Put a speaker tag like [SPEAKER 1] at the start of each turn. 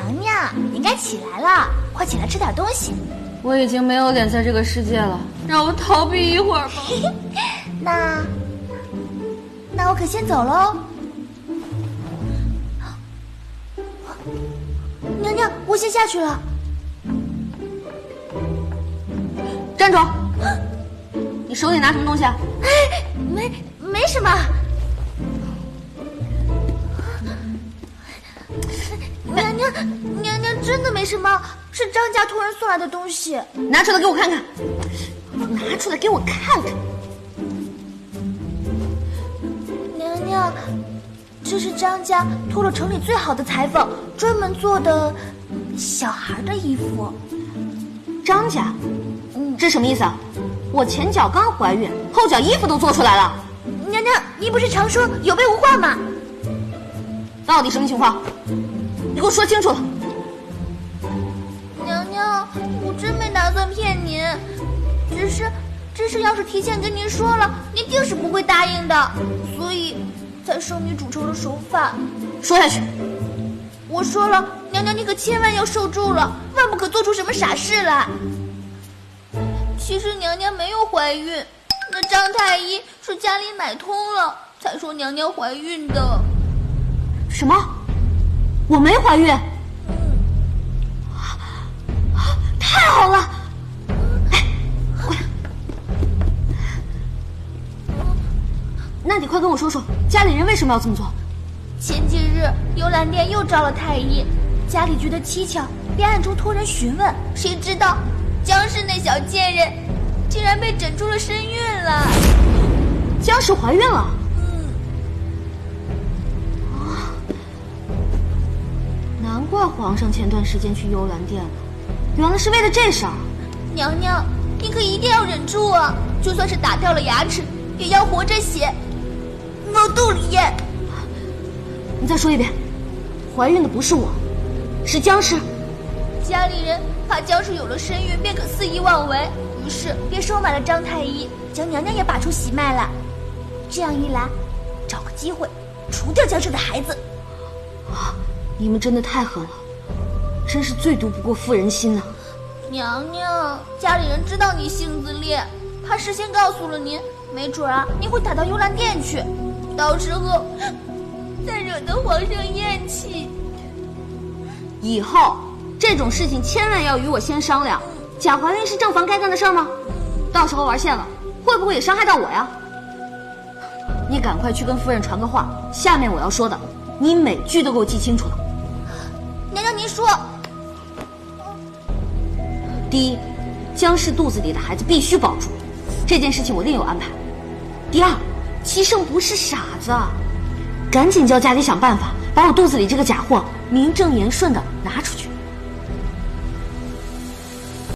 [SPEAKER 1] 娘娘，你该起来了，快起来吃点东西。
[SPEAKER 2] 我已经没有脸在这个世界了，让我逃避一会儿吧。
[SPEAKER 1] 那我可先走喽。娘娘，我先下去了。
[SPEAKER 2] 站住！你手里拿什么东西啊？
[SPEAKER 1] 没什么。娘娘真的没什么，是张家托人送来的东西。
[SPEAKER 2] 拿出来给我看看，拿出来给我看看。
[SPEAKER 1] 娘娘，这是张家托了城里最好的裁缝，专门做的小孩的衣服。
[SPEAKER 2] 张家？这什么意思啊？我前脚刚怀孕，后脚衣服都做出来了。
[SPEAKER 1] 娘娘，您不是常说有备无患吗？
[SPEAKER 2] 到底什么情况？你给我说清楚了。
[SPEAKER 1] 娘娘，我真没打算骗您，只是要是提前跟您说了，您定是不会答应的，所以才生米煮成了熟饭。
[SPEAKER 2] 说下去。
[SPEAKER 1] 我说了，娘娘你可千万要受住了，万不可做出什么傻事来。其实娘娘没有怀孕，那张太医是家里买通了，才说娘娘怀孕的。
[SPEAKER 2] 什么？我没怀孕？太好了！哎，过来。那你快跟我说说，家里人为什么要这么做？
[SPEAKER 1] 前几日游览殿又招了太医，家里觉得蹊跷，便暗中托人询问，谁知道江氏那小贱人竟然被诊出了身孕了。
[SPEAKER 2] 江氏怀孕了？难怪皇上前段时间去幽兰殿了，原来是为了这事儿。
[SPEAKER 1] 娘娘，你可一定要忍住啊！就算是打掉了牙齿，也要活着写往肚里咽。
[SPEAKER 2] 你再说一遍，怀孕的不是我，是江氏。
[SPEAKER 1] 家里人怕江氏有了身孕便可肆意妄为，于是便收买了张太医，将娘娘也把出喜脉了。这样一来，找个机会除掉江氏的孩子。
[SPEAKER 2] 你们真的太狠了，真是最毒不过妇人心呐！
[SPEAKER 1] 娘娘，家里人知道你性子烈，怕事先告诉了您，没准您会打到幽兰殿去，到时候再惹得皇上厌弃。
[SPEAKER 2] 以后这种事情千万要与我先商量。假怀孕是正房该干的事儿吗？到时候玩线了，会不会也伤害到我呀？你赶快去跟夫人传个话，下面我要说的，你每句都给我记清楚了。
[SPEAKER 1] 娘娘您说。
[SPEAKER 2] 第一，江氏肚子里的孩子必须保住，这件事情我另有安排。第二，齐胜不是傻子，赶紧叫家里想办法把我肚子里这个假货名正言顺的拿出去。